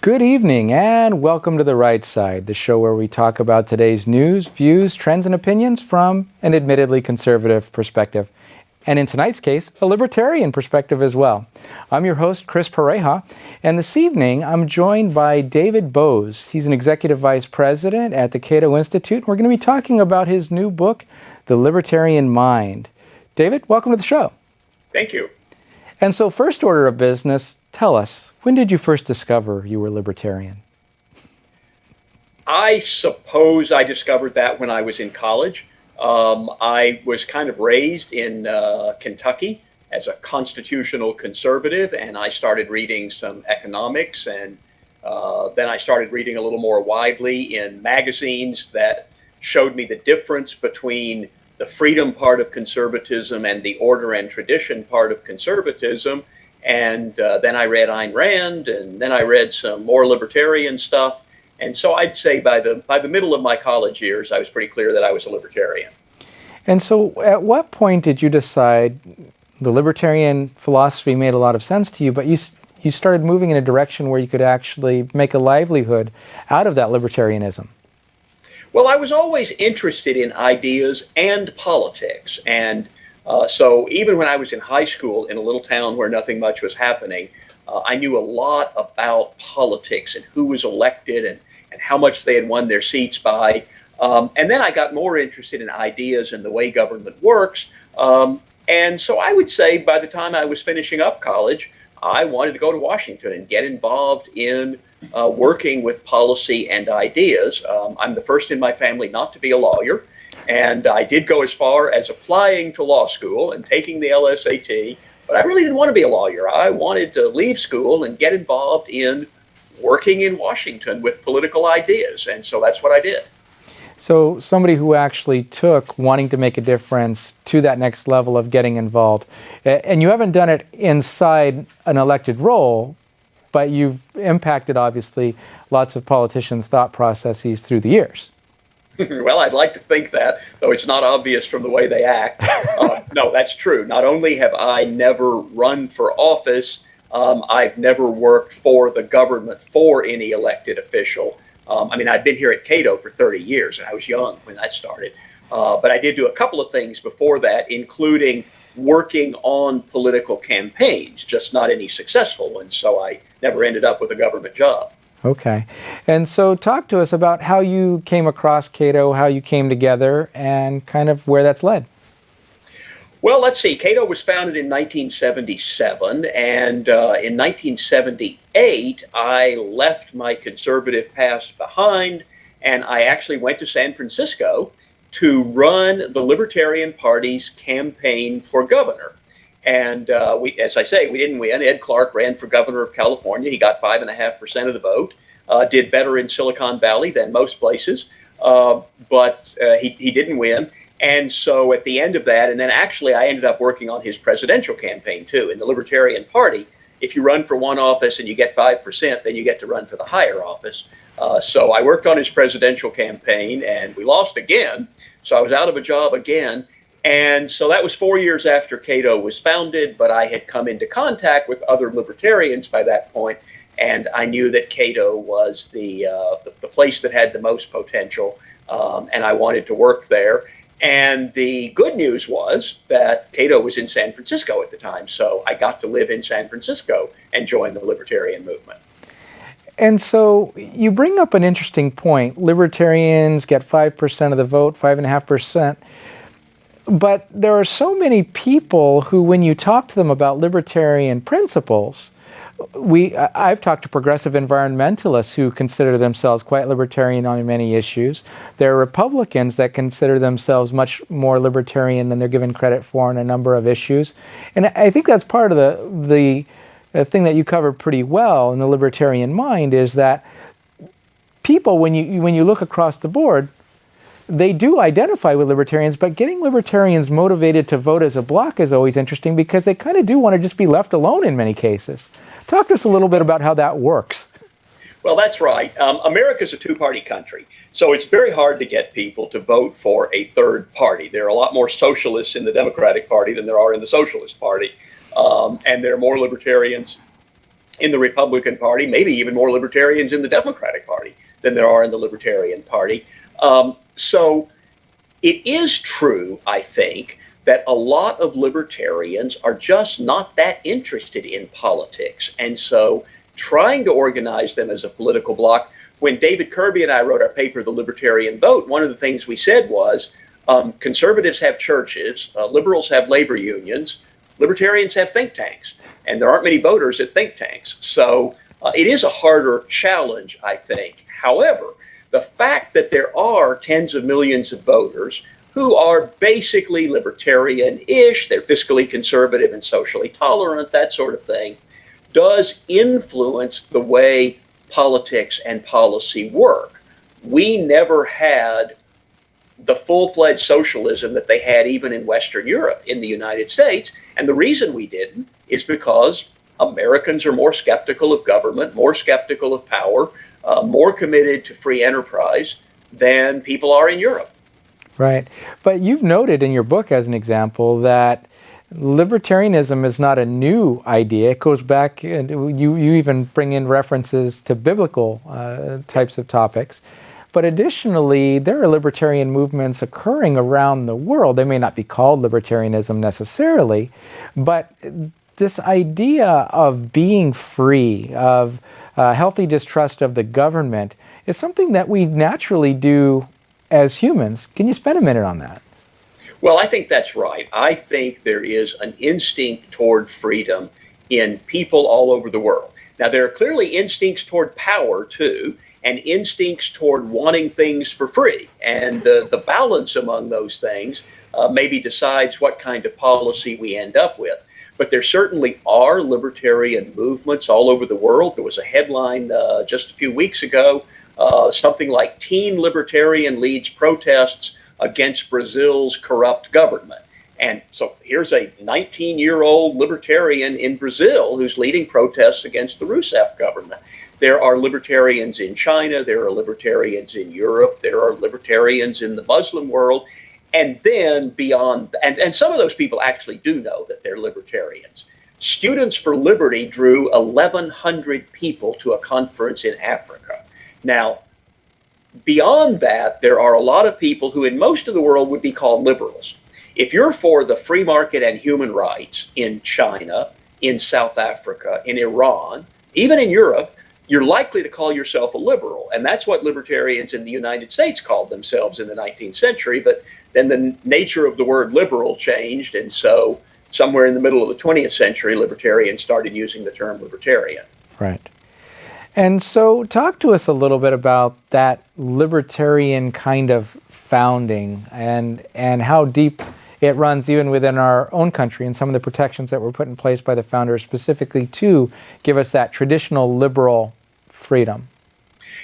Good evening and welcome to The Right Side, the show where we talk about today's news, views, trends, and opinions from an admittedly conservative perspective. And in tonight's case, a libertarian perspective as well. I'm your host, Chris Pareja, and this evening I'm joined by David Boaz. He's an executive vice president at the Cato Institute. We're going to be talking about his new book, The Libertarian Mind. David, welcome to the show. Thank you. And so first order of business, tell us, when did you first discover you were libertarian? I suppose I discovered that when I was in college. I was kind of raised in Kentucky as a constitutional conservative, and I started reading some economics, and then I started reading a little more widely in magazines that showed me the difference between the freedom part of conservatism and the order and tradition part of conservatism. And then I read Ayn Rand, and then I read some more libertarian stuff. And so I'd say by the middle of my college years, I was pretty clear that I was a libertarian. And so at what point did you decide the libertarian philosophy made a lot of sense to you, but you started moving in a direction where you could actually make a livelihood out of that libertarianism? Well, I was always interested in ideas and politics. And so even when I was in high school in a little town where nothing much was happening, I knew a lot about politics and who was elected and how much they had won their seats by. And then I got more interested in ideas and the way government works. And so I would say by the time I was finishing up college, I wanted to go to Washington and get involved in working with policy and ideas. I'm the first in my family not to be a lawyer. And I did go as far as applying to law school and taking the LSAT, but I really didn't want to be a lawyer. I wanted to leave school and get involved in working in Washington with political ideas. And so that's what I did. So somebody who actually took wanting to make a difference to that next level of getting involved. And you haven't done it inside an elected role, but you've impacted, obviously, lots of politicians' thought processes through the years. Well, I'd like to think that, though it's not obvious from the way they act. No, that's true. Not only have I never run for office, I've never worked for the government for any elected official. I mean, I've been here at Cato for 30 years, and I was young when that started. But I did do a couple of things before that, including working on political campaigns, just not any successful ones. So I never ended up with a government job. Okay. And so talk to us about how you came across Cato, how you came together, and kind of where that's led. Well, let's see. Cato was founded in 1977, and in 1978, I left my conservative past behind, and I actually went to San Francisco to run the Libertarian Party's campaign for governor. And as I say, we didn't win. Ed Clark ran for governor of California. He got 5.5% of the vote, did better in Silicon Valley than most places, but he didn't win. And so at the end of that, and then actually I ended up working on his presidential campaign too. In the Libertarian Party, if you run for one office and you get 5%, then you get to run for the higher office. So I worked on his presidential campaign, and we lost again. So I was out of a job again. And so that was 4 years after Cato was founded, but I had come into contact with other libertarians by that point, and I knew that Cato was the place that had the most potential, and I wanted to work there. And the good news was that Cato was in San Francisco at the time, so I got to live in San Francisco and join the libertarian movement. And so you bring up an interesting point. Libertarians get 5% of the vote, 5.5%. But there are so many people who, when you talk to them about libertarian principles, I've talked to progressive environmentalists who consider themselves quite libertarian on many issues. There are Republicans that consider themselves much more libertarian than they're given credit for on a number of issues. And I think that's part of the thing that you covered pretty well in the Libertarian Mind is that people, when you look across the board, they do identify with libertarians, but getting libertarians motivated to vote as a bloc is always interesting because they kind of do want to just be left alone in many cases. Talk to us a little bit about how that works. Well, that's right. America's a two-party country, so it's very hard to get people to vote for a third party. There are a lot more socialists in the Democratic Party than there are in the Socialist Party, and there are more libertarians in the Republican Party, maybe even more libertarians in the Democratic Party than there are in the Libertarian Party. So it is true, I think, that a lot of libertarians are just not that interested in politics. And so trying to organize them as a political bloc, when David Kirby and I wrote our paper, The Libertarian Vote, one of the things we said was conservatives have churches, liberals have labor unions, libertarians have think tanks, and there aren't many voters at think tanks. So it is a harder challenge, I think. However, the fact that there are tens of millions of voters who are basically libertarian-ish, they're fiscally conservative and socially tolerant, that sort of thing, does influence the way politics and policy work. We never had the full-fledged socialism that they had even in Western Europe, in the United States. And the reason we didn't is because Americans are more skeptical of government, more skeptical of power, more committed to free enterprise than people are in Europe. Right. But you've noted in your book, as an example, that libertarianism is not a new idea. It goes back, and you even bring in references to biblical types of topics. But additionally, there are libertarian movements occurring around the world. They may not be called libertarianism necessarily, but this idea of being free, of healthy distrust of the government, is something that we naturally do as humans. Can you spend a minute on that? Well, I think that's right. I think there is an instinct toward freedom in people all over the world. Now, there are clearly instincts toward power, too, and instincts toward wanting things for free. And the balance among those things maybe decides what kind of policy we end up with. But there certainly are libertarian movements all over the world. There was a headline just a few weeks ago, something like Teen Libertarian Leads Protests Against Brazil's Corrupt Government. And so here's a 19-year-old libertarian in Brazil who's leading protests against the Rousseff government. There are libertarians in China, there are libertarians in Europe, there are libertarians in the Muslim world, and then beyond, and some of those people actually do know that they're libertarians. Students for Liberty drew 1,100 people to a conference in Africa. Now, beyond that, there are a lot of people who in most of the world would be called liberals. If you're for the free market and human rights in China, in South Africa, in Iran, even in Europe, you're likely to call yourself a liberal. And that's what libertarians in the United States called themselves in the 19th century. But then the nature of the word liberal changed. And so somewhere in the middle of the 20th century, libertarians started using the term libertarian. Right. And so talk to us a little bit about that libertarian kind of founding and how deep it runs even within our own country and some of the protections that were put in place by the founders specifically to give us that traditional liberal freedom.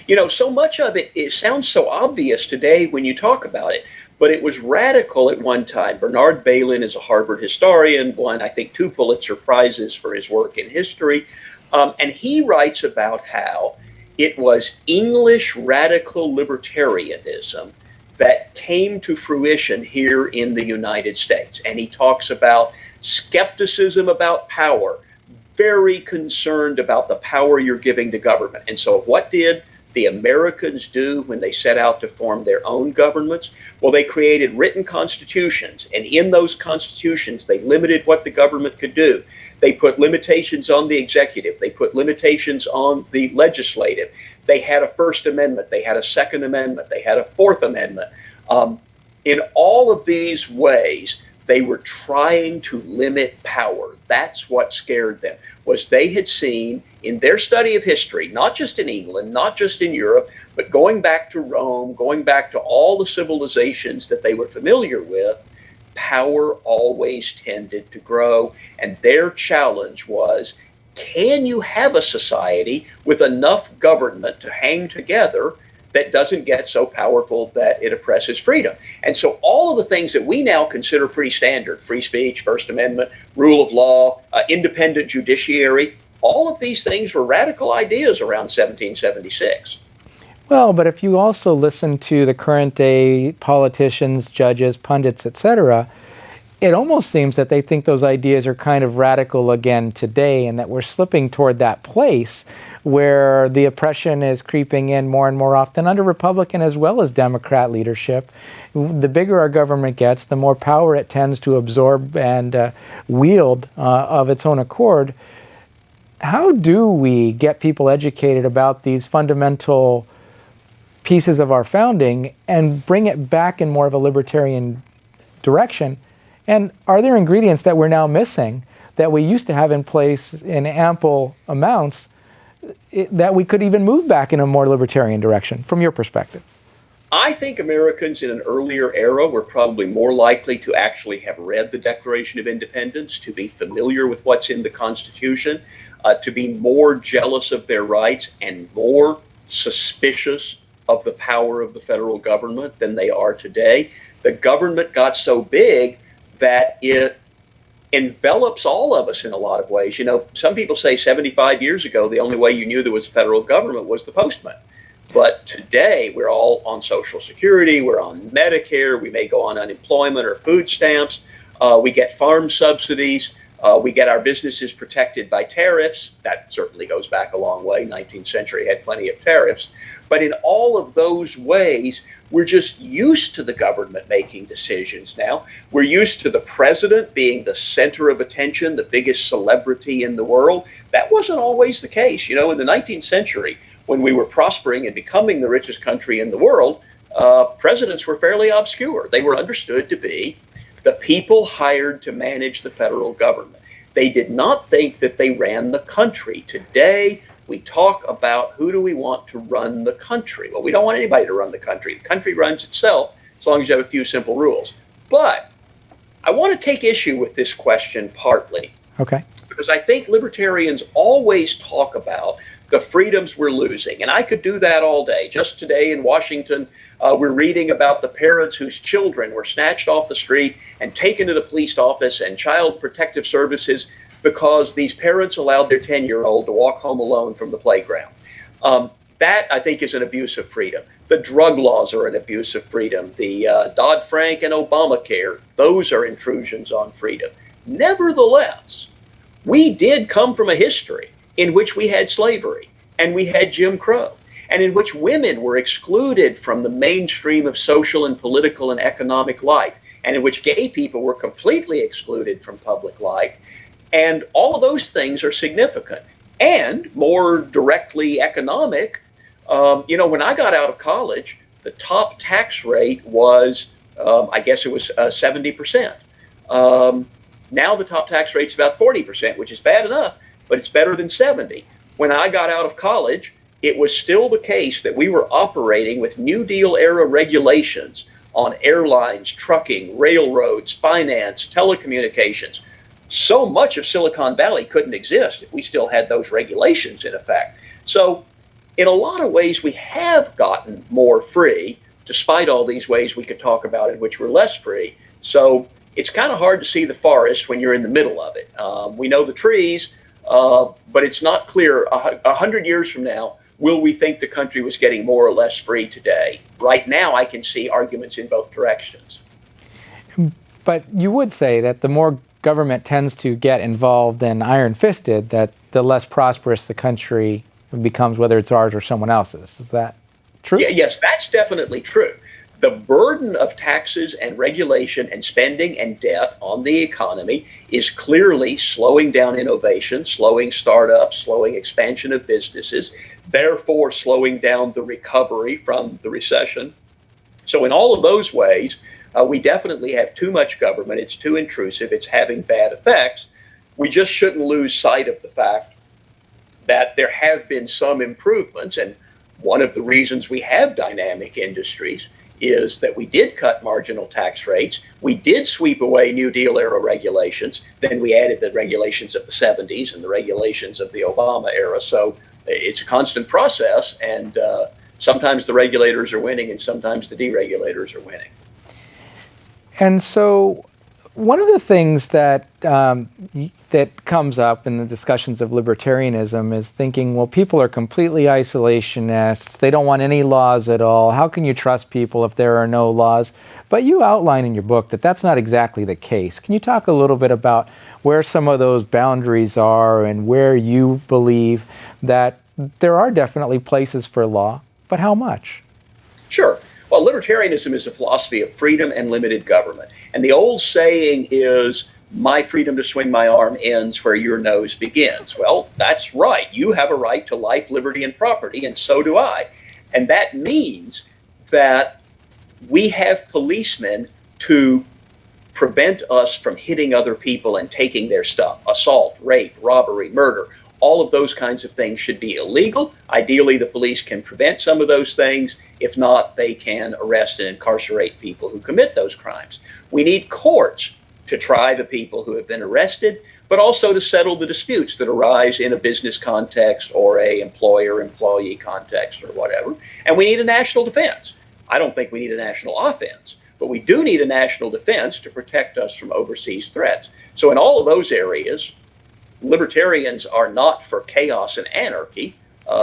You know, so much of it sounds so obvious today when you talk about it, but it was radical at one time. Bernard Bailyn is a Harvard historian, won, I think, 2 Pulitzer Prizes for his work in history. And he writes about how it was English radical libertarianism that came to fruition here in the United States. And he talks about skepticism about power, very concerned about the power you're giving to government. And so what did the Americans do when they set out to form their own governments? Well, they created written constitutions, and in those constitutions, they limited what the government could do. They put limitations on the executive. They put limitations on the legislative. They had a First Amendment. They had a Second Amendment. They had a Fourth Amendment. In all of these ways, they were trying to limit power. That's what scared them, was they had seen in their study of history, not just in England, not just in Europe, but going back to Rome, going back to all the civilizations that they were familiar with, power always tended to grow. And their challenge was, can you have a society with enough government to hang together that doesn't get so powerful that it oppresses freedom? And so all of the things that we now consider pretty standard, free speech, First Amendment, rule of law, independent judiciary, all of these things were radical ideas around 1776. Well, but if you also listen to the current day politicians, judges, pundits, etc., it almost seems that they think those ideas are kind of radical again today, and that we're slipping toward that place where the oppression is creeping in more and more often under Republican as well as Democrat leadership. The bigger our government gets, the more power it tends to absorb and wield of its own accord. How do we get people educated about these fundamental pieces of our founding and bring it back in more of a libertarian direction? And are there ingredients that we're now missing that we used to have in place in ample amounts that we could even move back in a more libertarian direction, from your perspective? I think Americans in an earlier era were probably more likely to actually have read the Declaration of Independence, to be familiar with what's in the Constitution, to be more jealous of their rights and more suspicious of the power of the federal government than they are today. The government got so big that it envelops all of us in a lot of ways. You know, some people say 75 years ago, the only way you knew there was a federal government was the postman. But today, we're all on Social Security, we're on Medicare, we may go on unemployment or food stamps, we get farm subsidies, we get our businesses protected by tariffs. That certainly goes back a long way. 19th century had plenty of tariffs. But in all of those ways, we're just used to the government making decisions now. We're used to the president being the center of attention, the biggest celebrity in the world. That wasn't always the case. You know, in the 19th century, when we were prospering and becoming the richest country in the world, presidents were fairly obscure. They were understood to be the people hired to manage the federal government. They did not think that they ran the country. Today, we talk about who do we want to run the country. Well, we don't want anybody to run the country. The country runs itself as long as you have a few simple rules. But I want to take issue with this question partly. Okay. Because I think libertarians always talk about the freedoms we're losing. And I could do that all day. Just today in Washington, we're reading about the parents whose children were snatched off the street and taken to the police office and Child Protective Services because these parents allowed their 10-year-old to walk home alone from the playground. That, I think, is an abuse of freedom. The drug laws are an abuse of freedom. The Dodd-Frank and Obamacare, those are intrusions on freedom. Nevertheless, we did come from a history in which we had slavery and we had Jim Crow, and in which women were excluded from the mainstream of social and political and economic life, and in which gay people were completely excluded from public life. And all of those things are significant. And more directly economic, you know, when I got out of college, the top tax rate was, I guess it was 70%. Now the top tax rate's about 40%, which is bad enough, but it's better than 70. When I got out of college, it was still the case that we were operating with New Deal era regulations on airlines, trucking, railroads, finance, telecommunications. So much of Silicon Valley couldn't exist if we still had those regulations in effect. So in a lot of ways, we have gotten more free, despite all these ways we could talk about in which we're less free. So it's kind of hard to see the forest when you're in the middle of it. We know the trees, but it's not clear 100 years from now, will we think the country was getting more or less free today? Right now, I can see arguments in both directions. But you would say that the more government tends to get involved and iron-fisted, that the less prosperous the country becomes, whether it's ours or someone else's. Is that true? Yeah, yes, that's definitely true. The burden of taxes and regulation and spending and debt on the economy is clearly slowing down innovation, slowing startups, slowing expansion of businesses, therefore slowing down the recovery from the recession. So in all of those ways, we definitely have too much government. It's too intrusive. It's having bad effects. We just shouldn't lose sight of the fact that there have been some improvements. And one of the reasons we have dynamic industries is that we did cut marginal tax rates. We did sweep away New Deal era regulations. Then we added the regulations of the 70s and the regulations of the Obama era. So it's a constant process. And sometimes the regulators are winning and sometimes the deregulators are winning. And so one of the things that that comes up in the discussions of libertarianism is thinking, well, people are completely isolationists. They don't want any laws at all. How can you trust people if there are no laws? But you outline in your book that that's not exactly the case. Can you talk a little bit about where some of those boundaries are and where you believe that there are definitely places for law, but how much? Sure. Well, libertarianism is a philosophy of freedom and limited government. And the old saying is, my freedom to swing my arm ends where your nose begins. Well, that's right. You have a right to life, liberty, and property, and so do I. And that means that we have policemen to prevent us from hitting other people and taking their stuff. Assault, rape, robbery, murder. All of those kinds of things should be illegal. Ideally, the police can prevent some of those things. If not, they can arrest and incarcerate people who commit those crimes. We need courts to try the people who have been arrested, but also to settle the disputes that arise in a business context or a employer-employee context or whatever. And we need a national defense. I don't think we need a national offense, but we do need a national defense to protect us from overseas threats. So in all of those areas, libertarians are not for chaos and anarchy.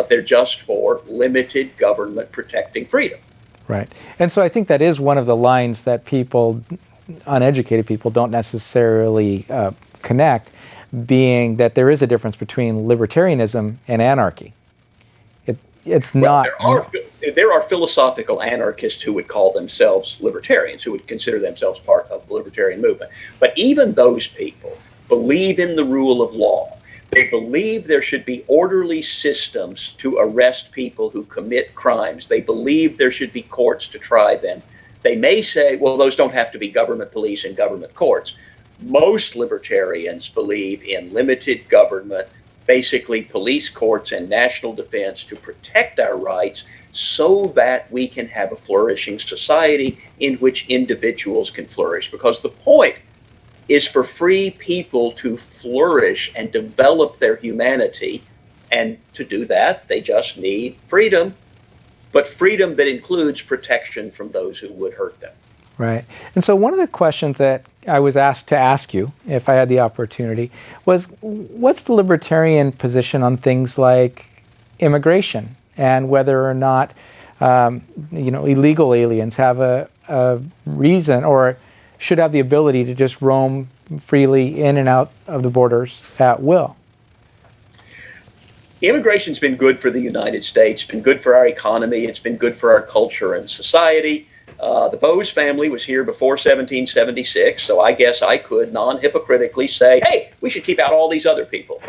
They're just for limited government protecting freedom. Right. And so I think that is one of the lines that people, uneducated people, don't necessarily connect, being that there is a difference between libertarianism and anarchy. It's not. There are philosophical anarchists who would call themselves libertarians, who would consider themselves part of the libertarian movement. But even those people believe in the rule of law. They believe there should be orderly systems to arrest people who commit crimes. They believe there should be courts to try them. They may say, well, those don't have to be government police and government courts. Most libertarians believe in limited government, basically police, courts, and national defense to protect our rights so that we can have a flourishing society in which individuals can flourish. Because the point is for free people to flourish and develop their humanity. And to do that, they just need freedom, but freedom that includes protection from those who would hurt them. Right. And so one of the questions that I was asked to ask you, if I had the opportunity, was what's the libertarian position on things like immigration and whether or not, illegal aliens have a reason or should have the ability to just roam freely in and out of the borders at will? Immigration's been good for the United States, been good for our economy, it's been good for our culture and society. The Boaz family was here before 1776, so I guess I could non-hypocritically say, hey, we should keep out all these other people.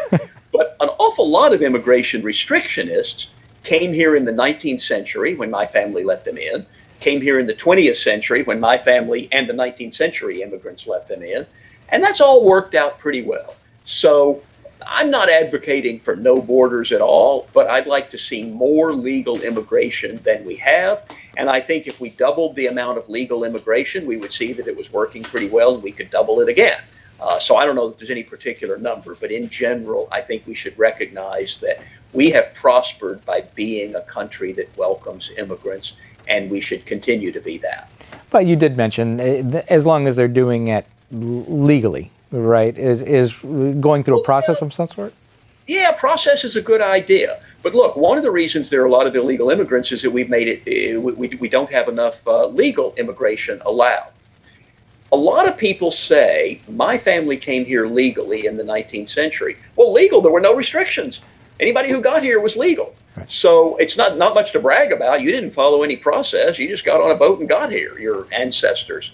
But an awful lot of immigration restrictionists came here in the 19th century when my family let them in, came here in the 20th century when my family and the 19th century immigrants let them in, and that's all worked out pretty well. So I'm not advocating for no borders at all, but I'd like to see more legal immigration than we have. And I think if we doubled the amount of legal immigration, we would see that it was working pretty well and we could double it again. So I don't know that there's any particular number, but in general, I think we should recognize that we have prospered by being a country that welcomes immigrants, and we should continue to be that. But you did mention, as long as they're doing it legally, right, is going through a process of some sort? Yeah, process is a good idea. But look, one of the reasons there are a lot of illegal immigrants is that we've made it, we don't have enough legal immigration allowed. A lot of people say, my family came here legally in the 19th century. Well, legal, there were no restrictions. Anybody who got here was legal. Right. So it's not much to brag about. You didn't follow any process. You just got on a boat and got here, your ancestors.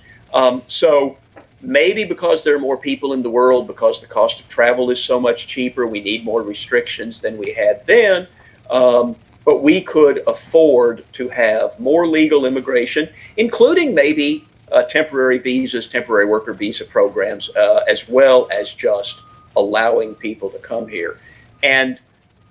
So maybe because there are more people in the world, because the cost of travel is so much cheaper, we need more restrictions than we had then. But we could afford to have more legal immigration, including maybe temporary visas, temporary worker visa programs, as well as just allowing people to come here. And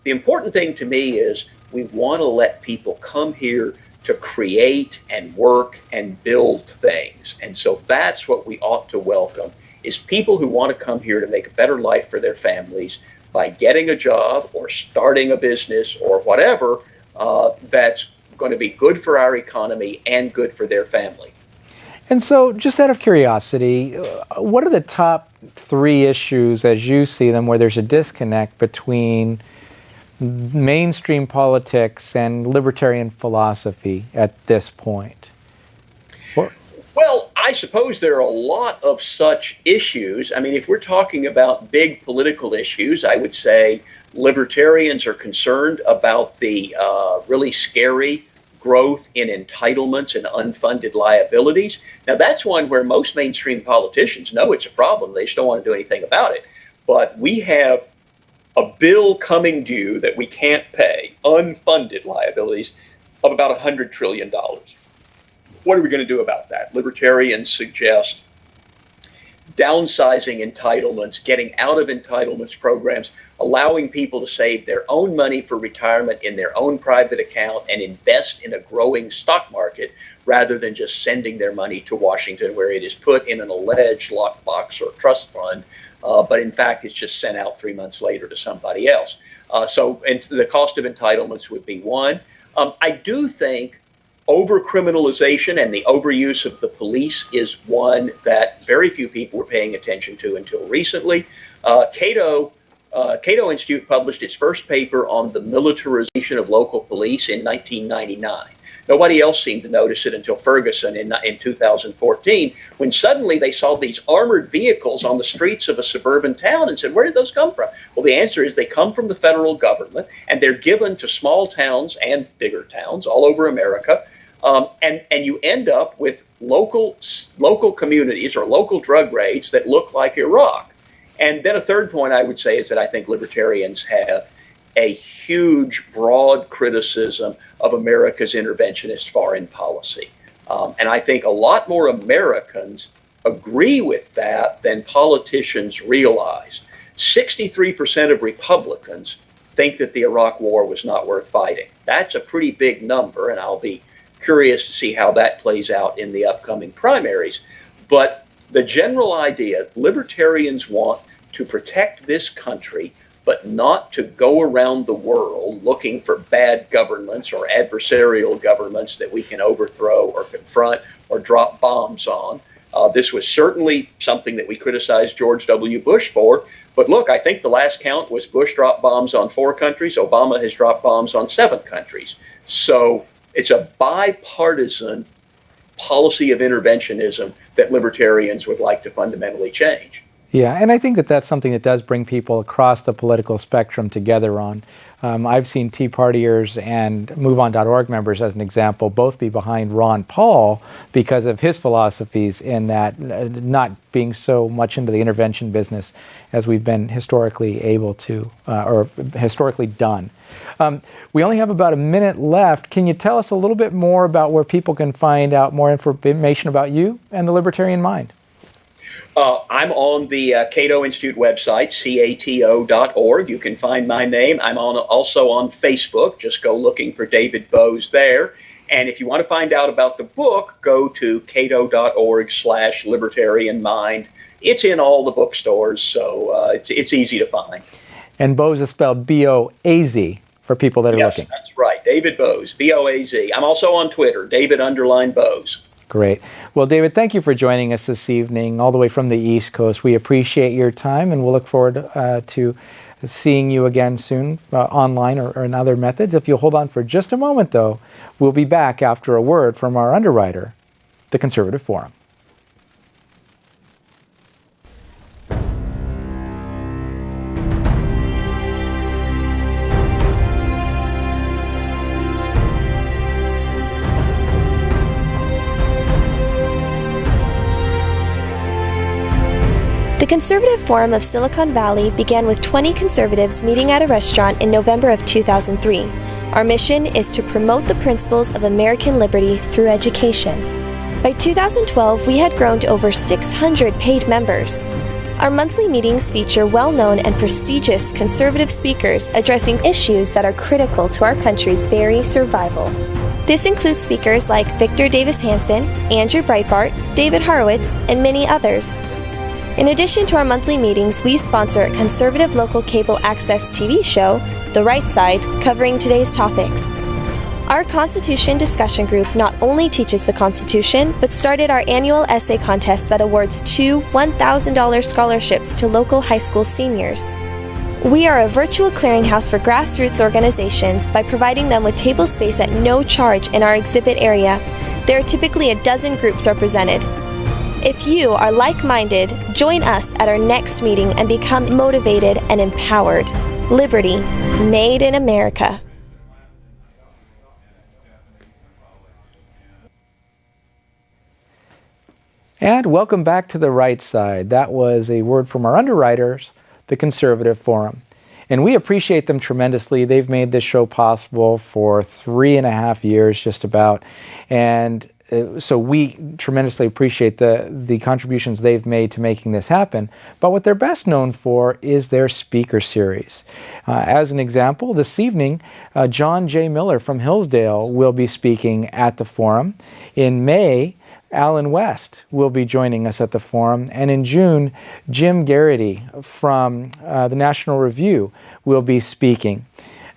the important thing to me is we want to let people come here to create and work and build things. And so that's what we ought to welcome, is people who want to come here to make a better life for their families by getting a job or starting a business or whatever that's going to be good for our economy and good for their family. And so, just out of curiosity, what are the top 3 issues as you see them where there's a disconnect between mainstream politics and libertarian philosophy at this point? Well, I suppose there are a lot of such issues. I mean, if we're talking about big political issues, I would say libertarians are concerned about the really scary growth in entitlements and unfunded liabilities. Now, that's one where most mainstream politicians know it's a problem. They just don't want to do anything about it. But we have a bill coming due that we can't pay, unfunded liabilities, of about $100 trillion. What are we going to do about that? Libertarians suggest downsizing entitlements, getting out of entitlements programs, allowing people to save their own money for retirement in their own private account and invest in a growing stock market rather than just sending their money to Washington where it is put in an alleged lockbox or trust fund, but in fact it's just sent out 3 months later to somebody else. So and the cost of entitlements would be one. I do think overcriminalization and the overuse of the police is one that very few people were paying attention to until recently. Cato Institute published its first paper on the militarization of local police in 1999. Nobody else seemed to notice it until Ferguson in 2014, when suddenly they saw these armored vehicles on the streets of a suburban town and said, where did those come from? Well, the answer is they come from the federal government, and they're given to small towns and bigger towns all over America. And you end up with local communities or local drug raids that look like Iraq. And then a third point I would say is that I think libertarians have a huge, broad criticism of America's interventionist foreign policy. And I think a lot more Americans agree with that than politicians realize. 63% of Republicans think that the Iraq War was not worth fighting. That's a pretty big number, and I'll be curious to see how that plays out in the upcoming primaries. But the general idea, libertarians want to protect this country, but not to go around the world looking for bad governments or adversarial governments that we can overthrow or confront or drop bombs on. This was certainly something that we criticized George W. Bush for. But look, I think the last count was Bush dropped bombs on 4 countries. Obama has dropped bombs on 7 countries. So it's a bipartisan policy of interventionism that libertarians would like to fundamentally change. Yeah, and I think that that's something that does bring people across the political spectrum together on. I've seen Tea Partiers and MoveOn.org members, as an example, both be behind Ron Paul because of his philosophies in that not being so much into the intervention business as we've been historically able to, or historically done. We only have about a minute left. Can you tell us a little bit more about where people can find out more information about you and the Libertarian Mind? I'm on the Cato Institute website, cato.org. You can find my name. I'm also on Facebook. Just go looking for David Boaz there. And if you want to find out about the book, go to cato.org/Libertarian Mind. It's in all the bookstores, so it's easy to find. And Boaz is spelled B-O-A-Z for people that are looking. Yes, that's right. David Boaz, B-O-A-Z. I'm also on Twitter, David_Boaz. Great. Well, David, thank you for joining us this evening all the way from the East Coast. We appreciate your time, and we'll look forward to seeing you again soon online or in other methods. If you'll hold on for just a moment, though, we'll be back after a word from our underwriter, the Conservative Forum. The Conservative Forum of Silicon Valley began with 20 conservatives meeting at a restaurant in November of 2003. Our mission is to promote the principles of American liberty through education. By 2012, we had grown to over 600 paid members. Our monthly meetings feature well-known and prestigious conservative speakers addressing issues that are critical to our country's very survival. This includes speakers like Victor Davis Hanson, Andrew Breitbart, David Horowitz, and many others. In addition to our monthly meetings, we sponsor a conservative local cable access TV show, The Right Side, covering today's topics. Our Constitution discussion group not only teaches the Constitution, but started our annual essay contest that awards 2 $1,000 scholarships to local high school seniors. We are a virtual clearinghouse for grassroots organizations by providing them with table space at no charge in our exhibit area. There are typically a dozen groups represented. If you are like-minded, join us at our next meeting and become motivated and empowered. Liberty, made in America. And welcome back to the right side. That was a word from our underwriters, the Conservative Forum. And we appreciate them tremendously. They've made this show possible for 3.5 years, just about. And so we tremendously appreciate the contributions they've made to making this happen. But what they're best known for is their speaker series. As an example, this evening, John J. Miller from Hillsdale will be speaking at the forum. In May, Alan West will be joining us at the forum, and in June, Jim Garrity from the National Review will be speaking.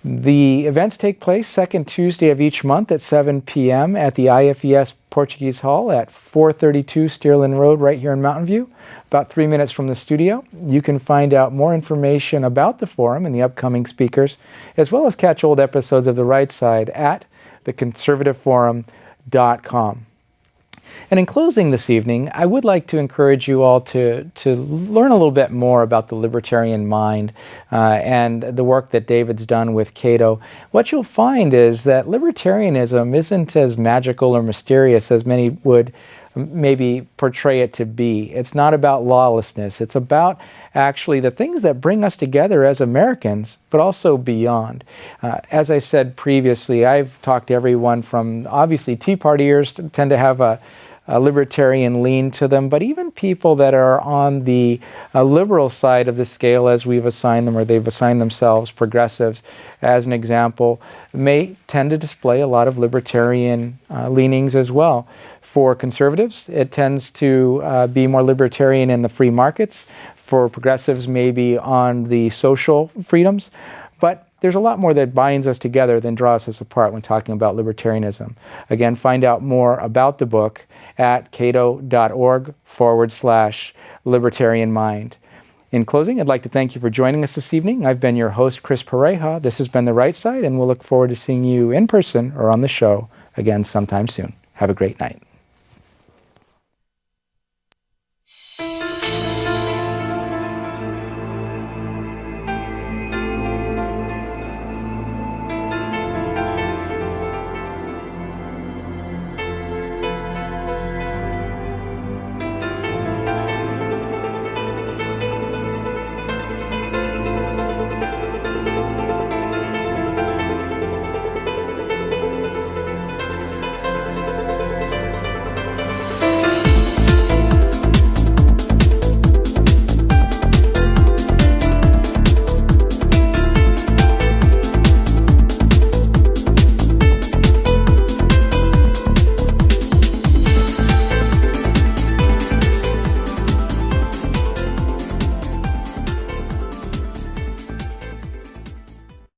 The events take place second Tuesday of each month at 7 p.m. at the IFES Portuguese Hall at 432 Steerland Road right here in Mountain View, about 3 minutes from the studio. You can find out more information about the forum and the upcoming speakers, as well as catch old episodes of The Right Side at theconservativeforum.com. And in closing this evening, I would like to encourage you all to learn a little bit more about the Libertarian Mind and the work that David's done with Cato. What you'll find is that libertarianism isn't as magical or mysterious as many would maybe portray it to be. It's not about lawlessness. It's about actually the things that bring us together as Americans, but also beyond. As I said previously, I've talked to everyone from, obviously, Tea Partiers tend to have a libertarian lean to them, but even people that are on the liberal side of the scale, as we've assigned them, or they've assigned themselves, progressives, as an example, may tend to display a lot of libertarian leanings as well. For conservatives, it tends to be more libertarian in the free markets. For progressives, maybe on the social freedoms. But there's a lot more that binds us together than draws us apart when talking about libertarianism. Again, find out more about the book at cato.org/Libertarian Mind. In closing, I'd like to thank you for joining us this evening. I've been your host, Chris Pareja. This has been The Right Side, and we'll look forward to seeing you in person or on the show again sometime soon. Have a great night.